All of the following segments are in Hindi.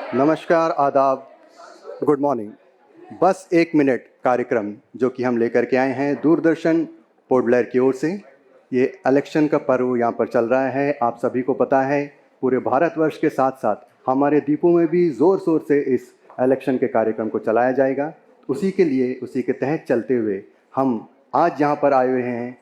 नमस्कार, आदाब, गुड मॉर्निंग। बस एक मिनट कार्यक्रम जो कि हम लेकर के आए हैं दूरदर्शन पोर्ट ब्लेयर की ओर से। ये इलेक्शन का पर्व यहाँ पर चल रहा है, आप सभी को पता है। पूरे भारतवर्ष के साथ साथ हमारे द्वीपों में भी ज़ोर शोर से इस इलेक्शन के कार्यक्रम को चलाया जाएगा। उसी के लिए, उसी के तहत चलते हुए हम आज यहाँ पर आए हुए हैं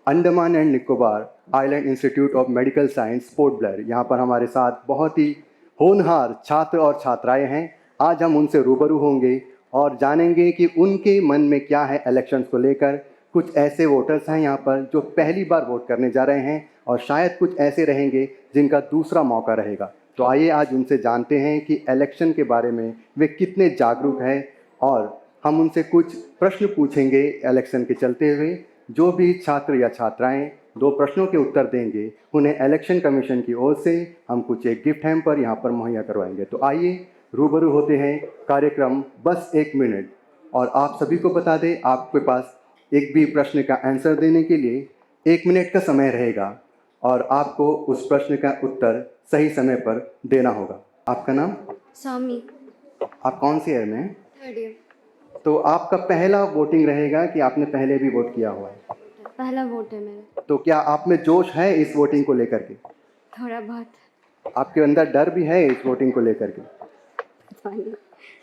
Andaman and Nicobar island institute of medical science port Blair. यहाँ पर हमारे साथ बहुत ही होनहार छात्र और छात्राएं हैं। आज हम उनसे रूबरू होंगे और जानेंगे कि उनके मन में क्या है इलेक्शंस को लेकर। कुछ ऐसे वोटर्स हैं यहाँ पर जो पहली बार वोट करने जा रहे हैं और शायद कुछ ऐसे रहेंगे जिनका दूसरा मौका रहेगा। तो आइए आज उनसे जानते हैं कि इलेक्शन के बारे में वे कितने जागरूक हैं और हम उनसे कुछ प्रश्न पूछेंगे इलेक्शन के चलते हुए। जो भी छात्र या छात्राएं 2 प्रश्नों के उत्तर देंगे उन्हें इलेक्शन कमीशन की ओर से हम कुछ एक गिफ्ट हैम्पर यहाँ पर मुहैया करवाएंगे। तो आइए रूबरू होते हैं कार्यक्रम बस एक मिनट। और आप सभी को बता दें, आपके पास एक भी प्रश्न का आंसर देने के लिए 1 मिनट का समय रहेगा और आपको उस प्रश्न का उत्तर सही समय पर देना होगा। आपका नाम? स्वामी। आप कौन सी ईयर में हैं? Third year. तो आपका पहला वोटिंग रहेगा कि आपने पहले भी वोट किया हुआ है? पहला वोट है मेरा। तो क्या आप में जोश है इस वोटिंग को लेकर के? थोड़ा बहुत। आपके अंदर डर भी है इस वोटिंग को लेकर के?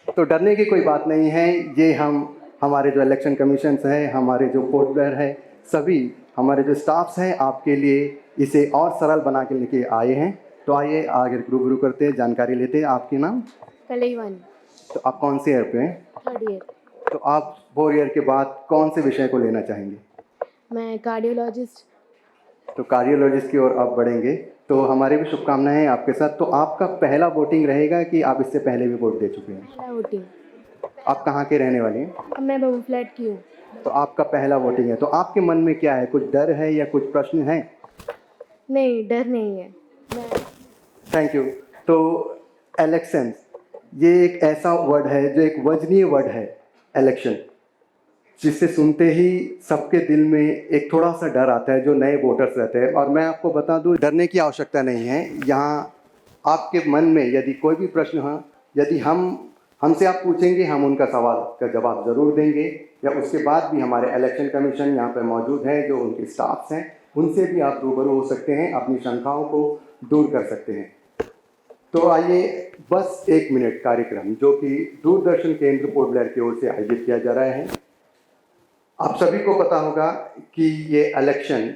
तो डरने की कोई बात नहीं है। ये हमारे जो इलेक्शन कमीशन है, हमारे जो पोर्ट ब्लेयर है, सभी हमारे जो स्टाफ्स हैं आपके लिए इसे और सरल बना के लेके आए हैं। तो आइए आगे रूबरू करते हैं, जानकारी लेते हैं। आपके नाम? कलईवानी। तो आप कौन से ईयर पे हैं? Third year. तो आप 4 ईयर के बाद कौन से विषय को लेना चाहेंगे? मैं कार्डियोलॉजिस्ट। तो कार्डियोलॉजिस्ट की ओर आप बढ़ेंगे। तो हमारी भी शुभकामनाएं हैं आपके साथ। तो आपका पहला वोटिंग रहेगा कि आप इससे पहले भी वोट दे चुके हैं? पहला वोटिंग। आप कहाँ के रहने वाले हैं? अब मैं बबू फ्लैट की हूँ। तो आपका पहला वोटिंग है। तो आपके मन में क्या है, कुछ डर है या कुछ प्रश्न है? नहीं, डर नहीं है। Thank you. तो इलेक्शन ये एक ऐसा वर्ड है जो एक वजनीय वर्ड है, इलेक्शन, जिसे सुनते ही सबके दिल में एक थोड़ा सा डर आता है जो नए वोटर्स रहते हैं। और मैं आपको बता दूं, डरने की आवश्यकता नहीं है। यहाँ आपके मन में यदि कोई भी प्रश्न हो, यदि हमसे आप पूछेंगे, हम उनका सवाल का जवाब ज़रूर देंगे। या उसके बाद भी हमारे इलेक्शन कमीशन यहाँ पर मौजूद है, जो उनके स्टाफ्स हैं, उनसे भी आप रूबरू हो सकते हैं, अपनी शंकाओं को दूर कर सकते हैं। तो आइए बस एक मिनट कार्यक्रम जो कि दूरदर्शन केंद्र पोर्ट ब्लेयर की ओर से आयोजित किया जा रहा है। आप सभी को पता होगा कि ये इलेक्शन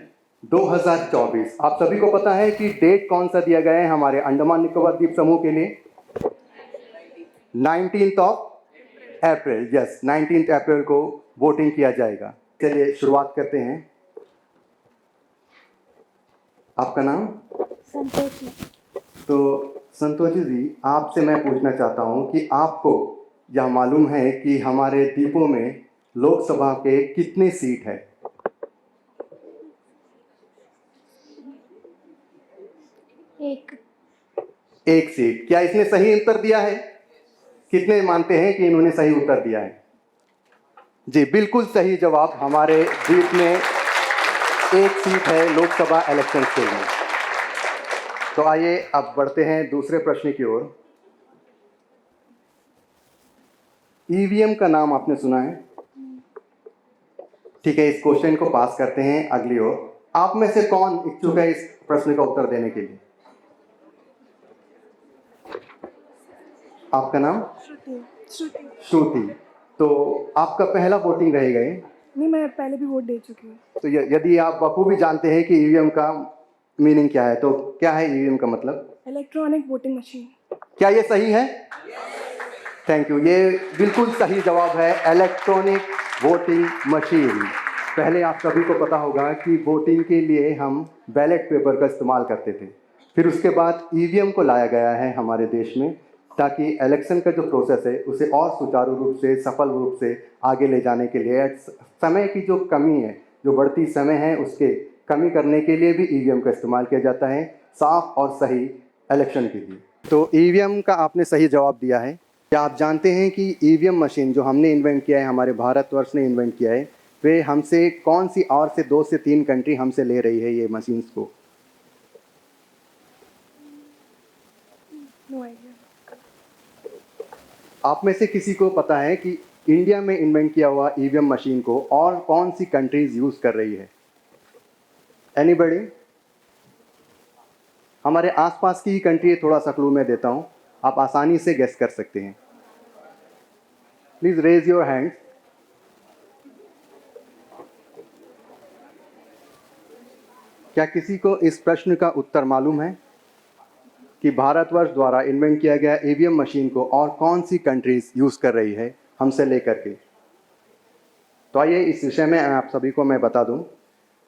2024, आप सभी को पता है कि डेट कौन सा दिया गया है हमारे अंडमान निकोबार द्वीप समूह के लिए? 19 अप्रैल। यस, 19 अप्रैल को वोटिंग किया जाएगा। चलिए शुरुआत करते हैं। आपका नाम? संतोषी। तो संतोषी जी, आपसे मैं पूछना चाहता हूं कि आपको यह मालूम है कि हमारे द्वीपों में लोकसभा के कितने सीट है? एक सीट। क्या इसने सही उत्तर दिया है? कितने मानते हैं कि इन्होंने सही उत्तर दिया है? जी, बिल्कुल सही जवाब। हमारे द्वीप में एक सीट है लोकसभा इलेक्शन के लिए। तो आइए अब बढ़ते हैं दूसरे प्रश्न की ओर। ईवीएम का नाम आपने सुना है? ठीक है, इस क्वेश्चन को पास करते हैं अगली ओर। आप में से कौन इच्छुक है इस प्रश्न का उत्तर देने के लिए? आपका नाम? श्रुति। तो आपका पहला वोटिंग रहेगा ये? नहीं, मैं पहले भी वोट दे चुकी हूँ। तो यदि आप बखूबी जानते हैं कि ईवीएम का मीनिंग क्या है, तो क्या है ईवीएम का मतलब? Electronic voting machine. क्या ये सही है? थैंक यू, ये बिल्कुल सही जवाब है, इलेक्ट्रॉनिक वोटिंग मशीन। पहले आप सभी को पता होगा कि वोटिंग के लिए हम बैलेट पेपर का इस्तेमाल करते थे। फिर उसके बाद ईवीएम को लाया गया है हमारे देश में, ताकि इलेक्शन का जो प्रोसेस है उसे और सुचारू रूप से, सफल रूप से आगे ले जाने के लिए, समय की जो कमी है, जो बढ़ती समय है, उसके कमी करने के लिए भी ईवीएम का इस्तेमाल किया जाता है, साफ और सही इलेक्शन के लिए। तो ईवीएम का आपने सही जवाब दिया है। क्या आप जानते हैं कि ईवीएम मशीन जो हमने इन्वेंट किया है, हमारे भारतवर्ष ने इन्वेंट किया है, वे हमसे कौन सी और से 2 से 3 कंट्री हमसे ले रही है ये मशीन्स को? No idea. आप में से किसी को पता है कि इंडिया में इन्वेंट किया हुआ ईवीएम मशीन को और कौन सी कंट्रीज यूज कर रही है? एनीबडी? हमारे आसपास की ही कंट्री है, थोड़ा सा क्लू मैं देता हूं, आप आसानी से गेस कर सकते हैं। Please raise your hands. क्या किसी को इस प्रश्न का उत्तर मालूम है कि भारतवर्ष द्वारा इन्वेंट किया गया ईवीएम मशीन को और कौन सी कंट्रीज यूज कर रही है हमसे लेकर के? तो आइए इस विषय में आप सभी को मैं बता दूं।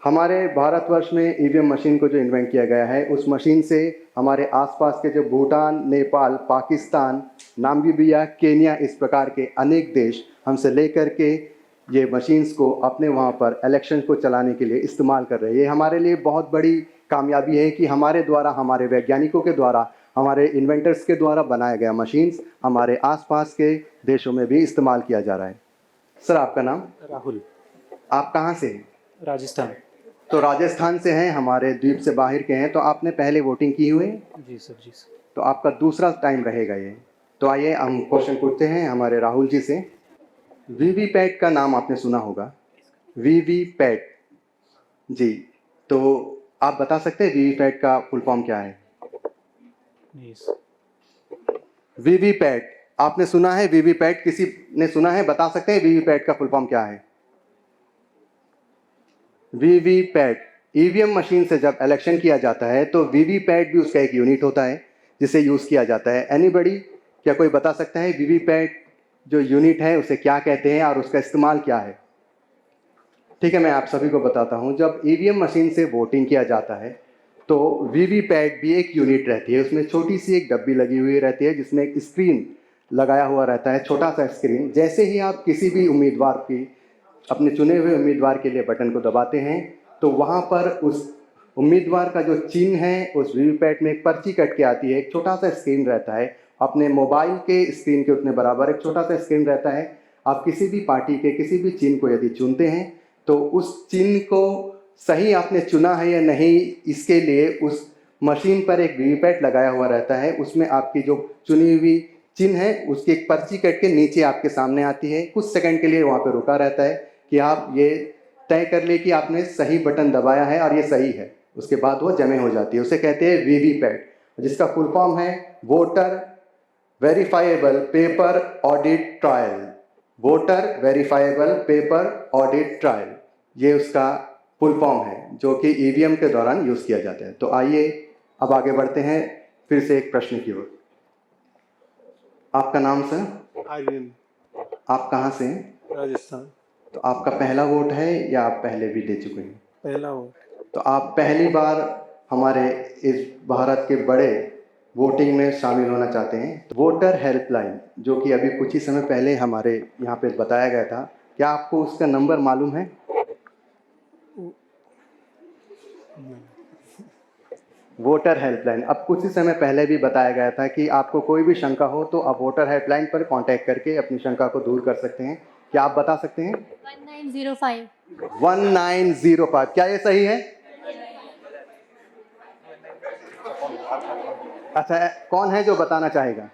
हमारे भारतवर्ष में ईवीएम मशीन को जो इन्वेंट किया गया है, उस मशीन से हमारे आसपास के जो भूटान, नेपाल, पाकिस्तान, नामीबिया, केन्या, इस प्रकार के अनेक देश हमसे लेकर के ये मशीन्स को अपने वहाँ पर इलेक्शन को चलाने के लिए इस्तेमाल कर रहे हैं। ये हमारे लिए बहुत बड़ी कामयाबी है कि हमारे द्वारा, हमारे वैज्ञानिकों के द्वारा, हमारे इन्वेंटर्स के द्वारा बनाया गया मशीन्स हमारे आसपास के देशों में भी इस्तेमाल किया जा रहा है। सर, आपका नाम? राहुल। आप कहाँ से हैं? राजस्थान। तो राजस्थान से हैं, हमारे द्वीप से बाहर के हैं। तो आपने पहले वोटिंग की हुई है? जी सर, जी सर। तो आपका दूसरा टाइम रहेगा ये। तो आइए हम क्वेश्चन पूछते हैं हमारे राहुल जी से। वीवीपैट का नाम आपने सुना होगा, वीवीपैट जी। तो आप बता सकते हैं वीवीपैट का फुल फॉर्म क्या है? जी सर। वीवीपैट आपने सुना है? वीवीपैट किसी ने सुना है? बता सकते हैं वीवीपैट का फुल फॉर्म क्या है? वीवीपैट, ईवीएम मशीन से जब इलेक्शन किया जाता है तो वीवीपैट भी उसका एक यूनिट होता है जिसे यूज़ किया जाता है। एनीबडी? क्या कोई बता सकता है वीवीपैट जो यूनिट है उसे क्या कहते हैं और उसका इस्तेमाल क्या है? ठीक है, मैं आप सभी को बताता हूं। जब ईवीएम मशीन से वोटिंग किया जाता है तो वीवीपैट भी एक यूनिट रहती है। उसमें छोटी सी एक डब्बी लगी हुई रहती है जिसमें एक स्क्रीन लगाया हुआ रहता है, छोटा सा स्क्रीन। जैसे ही आप किसी भी उम्मीदवार की, अपने चुने हुए उम्मीदवार के लिए बटन को दबाते हैं तो वहाँ पर उस उम्मीदवार का जो चिन्ह है उस वीवीपैट में एक पर्ची कट के आती है। एक छोटा सा स्क्रीन रहता है, अपने मोबाइल के स्क्रीन के उतने बराबर एक छोटा सा स्क्रीन रहता है। आप किसी भी पार्टी के किसी भी चिन्ह को यदि चुनते हैं तो उस चिन्ह को सही आपने चुना है या नहीं, इसके लिए उस मशीन पर एक वीवीपैट लगाया हुआ रहता है। उसमें आपकी जो चुनी हुई चिन्ह है उसकी एक पर्ची कट के नीचे आपके सामने आती है। कुछ सेकंड के लिए वहाँ पर रुका रहता है कि आप ये तय कर ले कि आपने सही बटन दबाया है और ये सही है। उसके बाद वो जमे हो जाती है, उसे कहते हैं वीवीपैट, जिसका फुल फॉर्म है voter verifiable paper audit trial. Voter verifiable paper audit trial, ये उसका फुल फॉर्म है जो कि ईवीएम के दौरान यूज़ किया जाता है। तो आइए अब आगे बढ़ते हैं फिर से एक प्रश्न की ओर। आपका नाम सर? आर्यन, आप कहाँ से हैं? राजस्थान। तो आपका पहला वोट है या आप पहले भी दे चुके हैं? पहला वोट। तो आप पहली बार हमारे इस भारत के बड़े वोटिंग में शामिल होना चाहते हैं। तो वोटर हेल्पलाइन जो कि अभी कुछ ही समय पहले हमारे यहाँ पे बताया गया था, क्या आपको उसका नंबर मालूम है? वोटर हेल्पलाइन, अब कुछ ही समय पहले भी बताया गया था कि आपको कोई भी शंका हो तो आप वोटर हेल्पलाइन पर कांटेक्ट करके अपनी शंका को दूर कर सकते हैं। क्या आप बता सकते हैं? 1905। 1905, क्या ये सही है? अच्छा, कौन है जो बताना चाहेगा?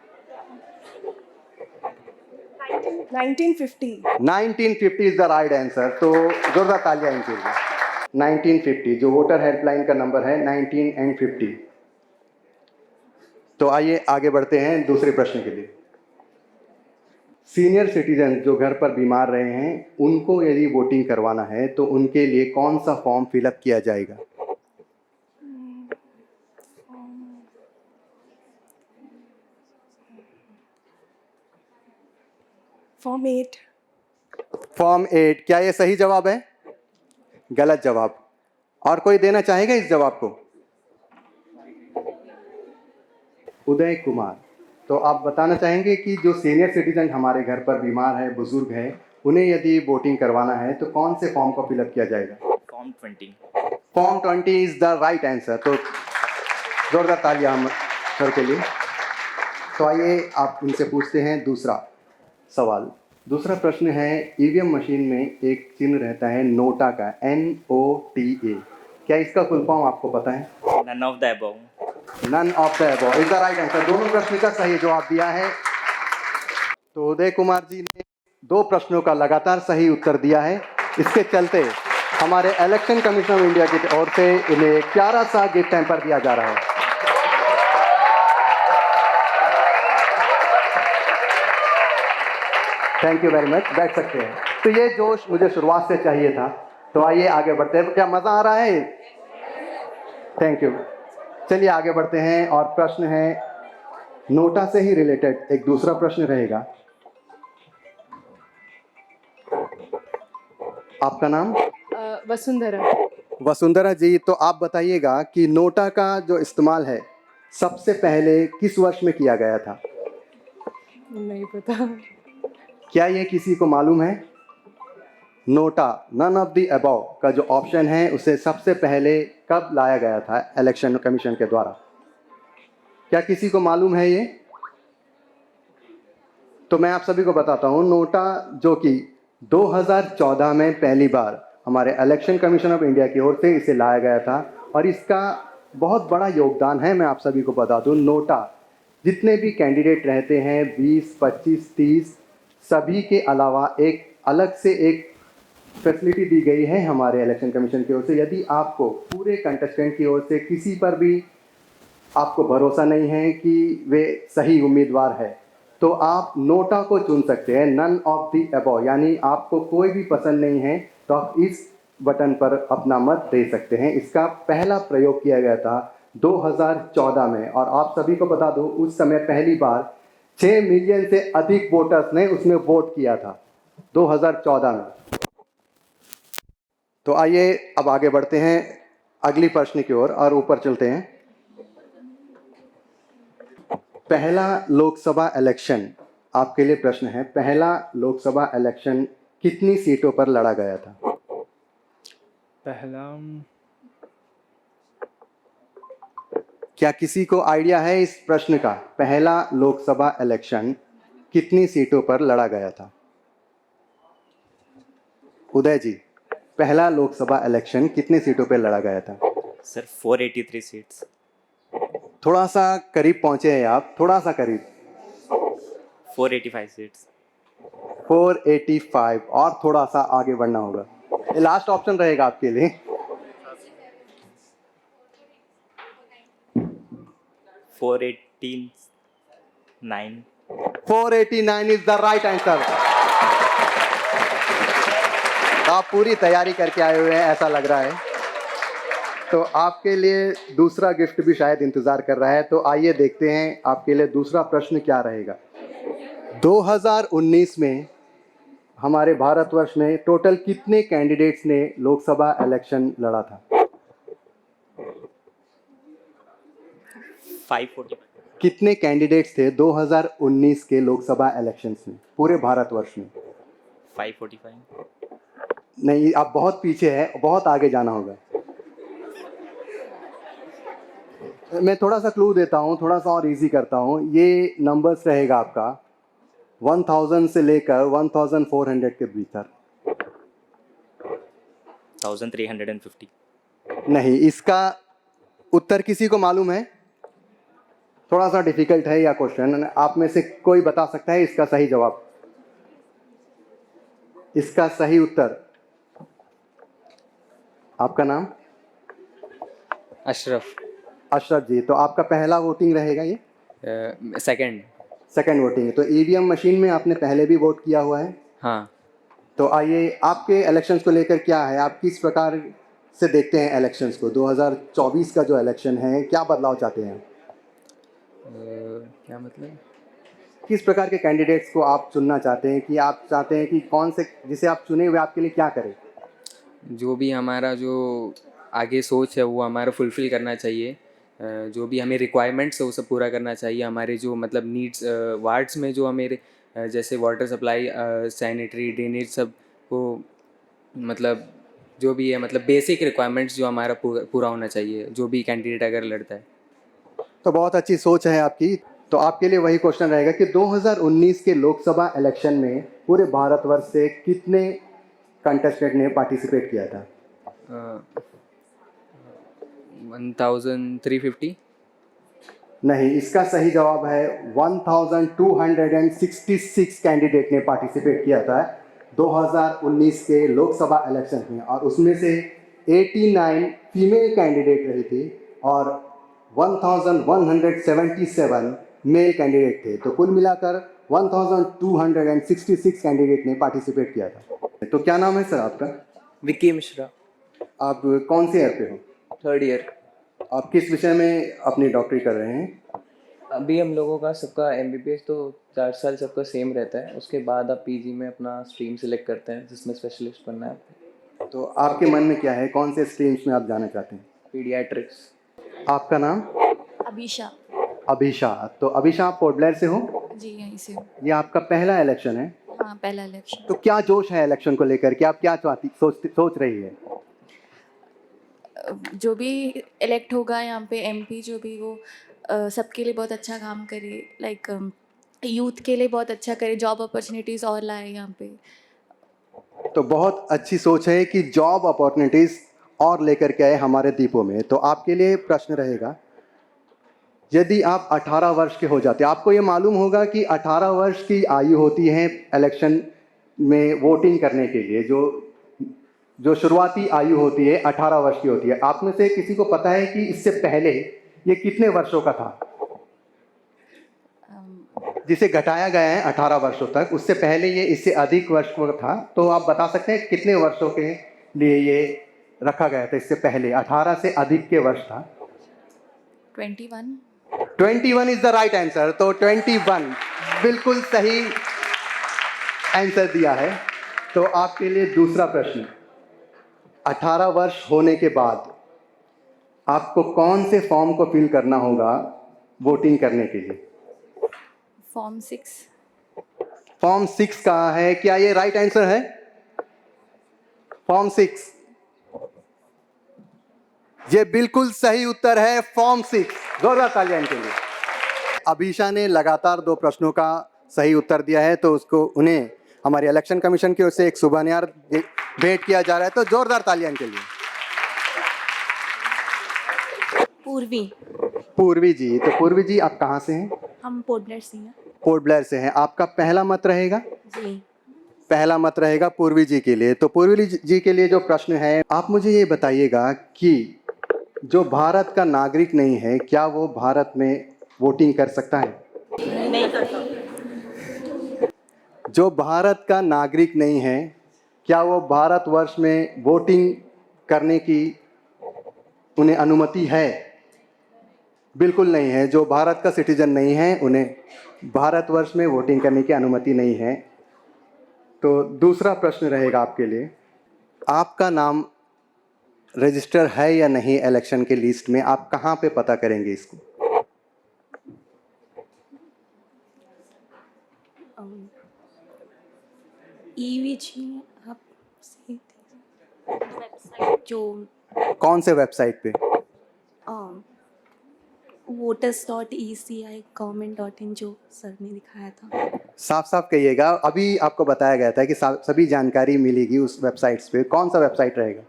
1950। 1950 इज द राइट आंसर। तो जोरदार तालियां इनके लिए। 1950 जो वोटर हेल्पलाइन का नंबर है, 1950। तो आइए आगे बढ़ते हैं दूसरे प्रश्न के लिए। सीनियर सिटीजन जो घर पर बीमार रहे हैं उनको यदि वोटिंग करवाना है तो उनके लिए कौन सा फॉर्म फिलअप किया जाएगा? फॉर्म 8। फॉर्म 8, क्या ये सही जवाब है? गलत जवाब। और कोई देना चाहेगा इस जवाब को? उदय कुमार, तो आप बताना चाहेंगे कि जो सीनियर सिटीजन हमारे घर पर बीमार है, बुजुर्ग है, उन्हें यदि वोटिंग करवाना है तो कौन से फॉर्म को फिलअप किया जाएगा? Form 20। Form 20 is the right answer. तो जोरदार तालियां हम सर के लिए। तो आइए आप इनसे पूछते हैं दूसरा सवाल। दूसरा प्रश्न है, ईवीएम मशीन में एक चिन्ह रहता है नोटा का, NOTA, क्या इसका फुल फॉर्म आपको पता है? None of the above. None of the above is the right answer. दोनों प्रश्न का सही जवाब दिया है। तो उदय कुमार जी ने 2 प्रश्नों का लगातार सही उत्तर दिया है। इसके चलते हमारे इलेक्शन कमीशन ऑफ इंडिया की ओर से इन्हें एक प्यारा सा गिफ्ट हैम्पर दिया जा रहा है। थैंक यू वेरी मच, बैठ सकते हैं। तो ये जोश मुझे शुरुआत से चाहिए था। तो आइए आगे बढ़ते हैं। क्या मज़ा आ रहा है? Thank you. चलिए आगे बढ़ते हैं और प्रश्न है नोटा से ही रिलेटेड एक दूसरा प्रश्न रहेगा। आपका नाम? वसुंधरा। वसुंधरा जी, तो आप बताइएगा कि नोटा का जो इस्तेमाल है सबसे पहले किस वर्ष में किया गया था? नहीं पता। क्या ये किसी को मालूम है? NOTA none of the above का जो ऑप्शन है उसे सबसे पहले कब लाया गया था इलेक्शन कमीशन के द्वारा? क्या किसी को मालूम है ये? तो मैं आप सभी को बताता हूँ, नोटा जो कि 2014 में पहली बार हमारे इलेक्शन कमीशन ऑफ इंडिया की ओर से इसे लाया गया था और इसका बहुत बड़ा योगदान है। मैं आप सभी को बता दूँ, नोटा जितने भी कैंडिडेट रहते हैं 20, 25, 30 सभी के अलावा एक अलग से एक फैसिलिटी दी गई है हमारे इलेक्शन कमीशन की ओर से। यदि आपको पूरे कंटेस्टेंट की ओर से किसी पर भी आपको भरोसा नहीं है कि वे सही उम्मीदवार है तो आप नोटा को चुन सकते हैं, नन ऑफ द अबव, यानी आपको कोई भी पसंद नहीं है तो आप इस बटन पर अपना मत दे सकते हैं। इसका पहला प्रयोग किया गया था 2014 में और आप सभी को बता दूं उस समय पहली बार 6 मिलियन से अधिक वोटर्स ने उसमें वोट किया था 2014 में। तो आइए अब आगे बढ़ते हैं अगली प्रश्न की ओर और ऊपर चलते हैं। पहला लोकसभा इलेक्शन, आपके लिए प्रश्न है, पहला लोकसभा इलेक्शन कितनी सीटों पर लड़ा गया था? पहला क्या किसी को आइडिया है इस प्रश्न का? पहला लोकसभा इलेक्शन कितनी सीटों पर लड़ा गया था? उदय जी, पहला लोकसभा इलेक्शन कितनी सीटों पर लड़ा गया था? Sir 483 seats. थोड़ा सा करीब पहुंचे हैं आप, थोड़ा सा करीब। 485 सीट्स। 485 और थोड़ा सा आगे बढ़ना होगा। ये लास्ट ऑप्शन रहेगा आपके लिए। 489। 489 इज द राइट आंसर। आप पूरी तैयारी करके आए हुए हैं ऐसा लग रहा है। तो आपके लिए दूसरा गिफ्ट भी शायद इंतजार कर रहा है। तो आइए देखते हैं आपके लिए दूसरा प्रश्न क्या रहेगा। 2019 में हमारे भारतवर्ष में टोटल कितने कैंडिडेट्स ने लोकसभा इलेक्शन लड़ा था? 545। कितने कैंडिडेट्स थे 2019 के लोकसभा इलेक्शंस में पूरे भारतवर्ष में? 545। नहीं, आप बहुत पीछे हैं, बहुत आगे जाना होगा। मैं थोड़ा सा क्लू देता हूँ, थोड़ा सा और इजी करता हूँ। ये नंबर्स रहेगा आपका 1000 से लेकर 1400 के भीतर। 1350। नहीं, इसका उत्तर किसी को मालूम है? थोड़ा सा डिफिकल्ट है या क्वेश्चन, आप में से कोई बता सकता है इसका सही जवाब? इसका सही उत्तर, आपका नाम? अशरफ। अशरफ जी, तो आपका पहला वोटिंग रहेगा ये? सेकंड वोटिंग है। तो ईवीएम मशीन में आपने पहले भी वोट किया हुआ है? हाँ। तो आइए, आपके इलेक्शंस को लेकर क्या है, आप किस प्रकार से देखते हैं इलेक्शंस को? 2024 का जो इलेक्शन है, क्या बदलाव चाहते हैं? क्या मतलब? किस प्रकार के कैंडिडेट्स को आप चुनना चाहते हैं कि आप चाहते हैं कि कौन से, जिसे आप चुने हुए आपके लिए क्या करे? जो भी हमारा जो आगे सोच है वो हमारा फुलफ़िल करना चाहिए। जो भी हमें रिक्वायरमेंट्स है वो सब पूरा करना चाहिए। हमारे जो मतलब नीड्स वार्ड्स में जो हमें जैसे वाटर सप्लाई, सैनिटरी, ड्रेनेज सब को मतलब जो भी है मतलब बेसिक रिक्वायरमेंट्स जो हमारा पूरा होना चाहिए जो भी कैंडिडेट अगर लड़ता है। तो बहुत अच्छी सोच है आपकी। तो आपके लिए वही क्वेश्चन रहेगा कि 2019 के लोकसभा इलेक्शन में पूरे भारतवर्ष से कितने कंटेस्टेंट ने पार्टिसिपेट किया था? 1350। नहीं, इसका सही जवाब है 1266 कैंडिडेट ने पार्टिसिपेट किया था 2019 के लोकसभा इलेक्शन में, और उसमें से 89 फीमेल कैंडिडेट रही थी और 1177 मेल कैंडिडेट थे। तो कुल मिलाकर 1266 कैंडिडेट ने पार्टिसिपेट किया था। तो क्या नाम है सर आपका? विक्की मिश्रा, आप कौन से ईयर पे हो? 3rd year. आप किस विषय में अपनी डॉक्टरी कर रहे हैं? अभी हम लोगों का सबका MBBS तो 4 साल सबका सेम रहता है, उसके बाद आप PG में अपना स्ट्रीम सिलेक्ट करते हैं जिसमें स्पेशलिस्ट बनना है। तो आपके मन में क्या है, कौन से स्ट्रीम्स में आप जाना चाहते हैं? पीडियाट्रिक्स। आपका नाम? अभिषा। अभिषा। तो अभिषा, आप पोर्ट ब्लेयर से हो? जी यहीं से हूँ। ये आपका पहला इलेक्शन है, हाँ पहला इलेक्शन। तो क्या जोश है इलेक्शन को लेकर के? आप क्या सोच रही है? जो भी इलेक्ट होगा यहाँ पे MP जो भी वो सबके लिए बहुत अच्छा काम करे, लाइक यूथ के लिए बहुत अच्छा करे, जॉब अपॉर्चुनिटीज़ और लाए यहाँ पे। तो बहुत अच्छी सोच है कि जॉब अपॉर्चुनिटीज़ और लेकर के आए हमारे द्वीपों में। तो आपके लिए प्रश्न रहेगा, यदि आप 18 वर्ष के हो जाते, आपको ये मालूम होगा कि 18 वर्ष की आयु होती है इलेक्शन में वोटिंग करने के लिए, जो शुरुआती आयु होती है 18 वर्ष की होती है। आप में से किसी को पता है कि इससे पहले ये कितने वर्षों का था जिसे घटाया गया है 18 वर्षों तक? उससे पहले ये इससे अधिक वर्ष का था, तो आप बता सकते हैं कितने वर्षों के लिए ये रखा गया था? इससे पहले 18 से अधिक के वर्ष था। 21। 21 इज द राइट आंसर। तो 21 बिल्कुल सही आंसर दिया है। तो आपके लिए दूसरा प्रश्न, 18 वर्ष होने के बाद आपको कौन से फॉर्म को फिल करना होगा वोटिंग करने के लिए? फॉर्म 6। फॉर्म 6 कहा है, क्या ये राइट आंसर है? फॉर्म 6, ये बिल्कुल सही उत्तर है, फॉर्म 6। जोरदार तालियां इनके लिए। अभिषा ने लगातार 2 प्रश्नों का सही उत्तर दिया है, तो उन्हें हमारे इलेक्शन कमीशन की ओर से एक सुबनियार भेंट किया जा रहा है, तो जोरदार तालियां इनके लिए। पूर्वी। पूर्वी जी, तो पूर्वी जी आप कहाँ से हैं? हम पोर्ट ब्लेयर से हैं। पोर्ट ब्लेयर से हैं। आपका पहला मत रहेगा? जी। पहला मत रहेगा पूर्वी जी के लिए। तो पूर्वी जी के लिए जो प्रश्न है, आप मुझे ये बताइएगा कि जो भारत का नागरिक नहीं है, क्या वो भारत में वोटिंग कर सकता है? नहीं कर सकते। जो भारत का नागरिक नहीं है, क्या वो भारतवर्ष में वोटिंग करने की उन्हें अनुमति है? बिल्कुल नहीं है। जो भारत का सिटीजन नहीं है, उन्हें भारतवर्ष में वोटिंग करने की अनुमति नहीं है। तो दूसरा प्रश्न रहेगा आपके लिए, आपका नाम रजिस्टर है या नहीं इलेक्शन के लिस्ट में? आप कहाँ पे पता करेंगे इसको? EVG आप से वेबसाइट जो कौन से वेबसाइट पे? voters.eci government.in जो सर ने दिखाया था। साफ साफ कहिएगा। अभी आपको बताया गया था कि सभी जानकारी मिलेगी उस वेबसाइट्स पे। कौन सा वेबसाइट रहेगा?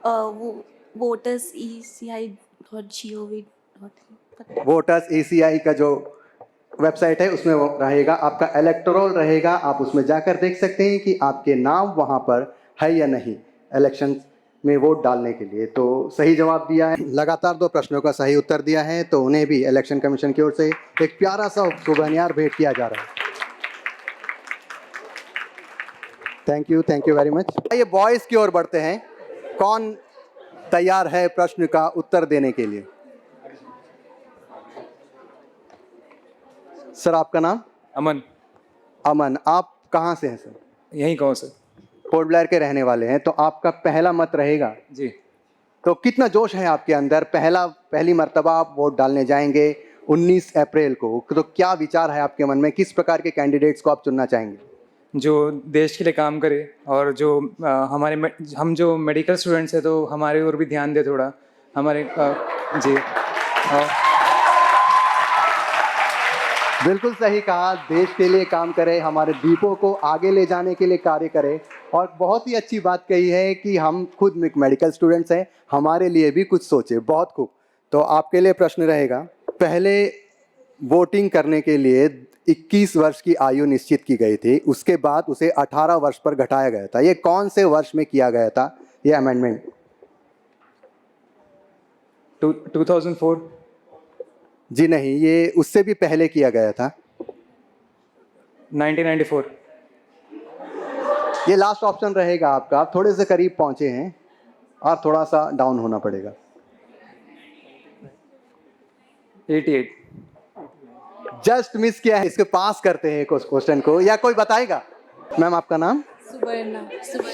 वो voters.eci.gov.in। वोटर्स ACI का जो वेबसाइट है उसमें वो रहेगा, आपका इलेक्टोरल रहेगा। आप उसमें जाकर देख सकते हैं कि आपके नाम वहाँ पर है या नहीं इलेक्शन में वोट डालने के लिए। तो सही जवाब दिया है, लगातार 2 प्रश्नों का सही उत्तर दिया है, तो उन्हें भी इलेक्शन कमीशन की ओर से एक प्यारा सा सुबनियार भेंट किया जा रहा है। Thank you very much. ये बॉयज़ की ओर बढ़ते हैं। कौन तैयार है प्रश्न का उत्तर देने के लिए? सर आपका नाम? अमन। अमन, आप कहाँ से हैं सर? यहीं कौन से? पोर्ट ब्लेयर के रहने वाले हैं। तो आपका पहला मत रहेगा जी। तो कितना जोश है आपके अंदर? पहली मर्तबा आप वोट डालने जाएंगे 19 अप्रैल को, तो क्या विचार है आपके मन में? किस प्रकार के कैंडिडेट्स को आप चुनना चाहेंगे? जो देश के लिए काम करे और जो हम जो मेडिकल स्टूडेंट्स हैं तो हमारे ओर भी ध्यान दे थोड़ा हमारे जी। बिल्कुल सही कहा, देश के लिए काम करे, हमारे द्वीपों को आगे ले जाने के लिए कार्य करे। और बहुत ही अच्छी बात कही है कि हम खुद मेडिकल स्टूडेंट्स हैं, हमारे लिए भी कुछ सोचे। बहुत खूब। तो तो आपके लिए प्रश्न रहेगा, पहले वोटिंग करने के लिए 21 वर्ष की आयु निश्चित की गई थी, उसके बाद उसे 18 वर्ष पर घटाया गया था। ये कौन से वर्ष में किया गया था ये अमेंडमेंट? 2004। जी नहीं, ये उससे भी पहले किया गया था। 1994। ये लास्ट ऑप्शन रहेगा आपका, आप थोड़े से करीब पहुंचे हैं और थोड़ा सा डाउन होना पड़ेगा। 88। जस्ट मिस किया है, इसके पास करते हैं क्वेश्चन को, या कोई बताएगा? मैम आपका नाम? सुबर्णा।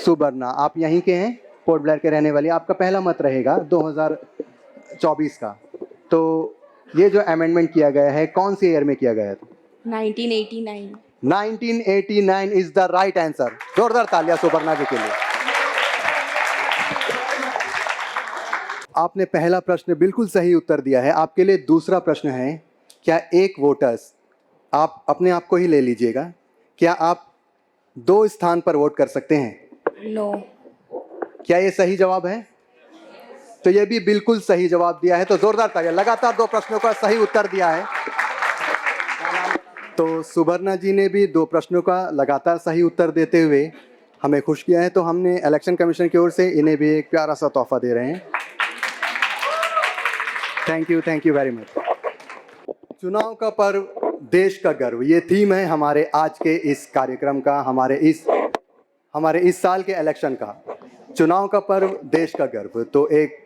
सुबर्णा, आप यहीं के हैं, पोर्ट ब्लेयर के रहने वाली। आपका पहला मत रहेगा 2024 का। तो ये जो अमेंडमेंट किया गया है कौन सी ईयर में किया गया था? 1989। 1989 इज द राइट आंसर। जोरदार तालियां सुबर्णा जी के लिए। आपने पहला प्रश्न बिल्कुल सही उत्तर दिया है। आपके लिए दूसरा प्रश्न है, क्या एक वोटर्स, आप अपने आप को ही ले लीजिएगा, क्या आप 2 स्थान पर वोट कर सकते हैं? नो। क्या ये सही जवाब है? तो ये भी बिल्कुल सही जवाब दिया है। तो जोरदार तालियां। लगातार 2 प्रश्नों का सही उत्तर दिया है। तो सुबर्णा जी ने भी 2 प्रश्नों का लगातार सही उत्तर देते हुए हमें खुश किया है। तो हमने इलेक्शन कमीशन की ओर से इन्हें भी एक प्यारा सा तोहफा दे रहे हैं। Thank you very much. चुनाव का पर्व, देश का गर्व, ये थीम है हमारे आज के इस कार्यक्रम का, हमारे इस साल के इलेक्शन का। चुनाव का पर्व, देश का गर्व। तो एक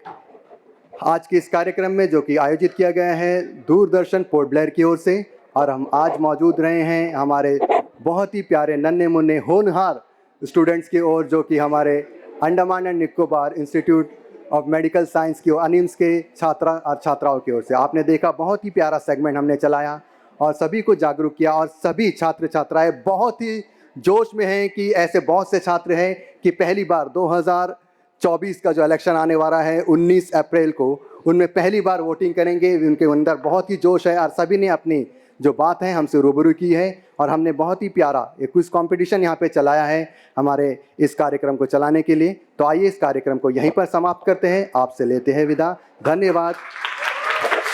आज के इस कार्यक्रम में जो कि आयोजित किया गया है दूरदर्शन पोर्ट ब्लेयर की ओर से, और हम आज मौजूद रहे हैं हमारे बहुत ही प्यारे नन्हे मुन्ने होनहार स्टूडेंट्स की ओर, जो कि हमारे Andaman and Nicobar institute of medical science की अनिम्स के छात्रा और छात्राओं की ओर से। आपने देखा बहुत ही प्यारा सेगमेंट हमने चलाया और सभी को जागरूक किया, और सभी छात्र छात्राएं बहुत ही जोश में हैं कि ऐसे बहुत से छात्र हैं कि पहली बार 2024 का जो इलेक्शन आने वाला है 19 अप्रैल को, उनमें पहली बार वोटिंग करेंगे। उनके अंदर बहुत ही जोश है और सभी ने अपनी जो बात है हमसे रूबरू की है, और हमने बहुत ही प्यारा एक क्विज कंपटीशन यहाँ पे चलाया है हमारे इस कार्यक्रम को चलाने के लिए। तो आइए इस कार्यक्रम को यहीं पर समाप्त करते हैं, आपसे लेते हैं विदा। धन्यवाद।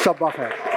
शब्बा खैर।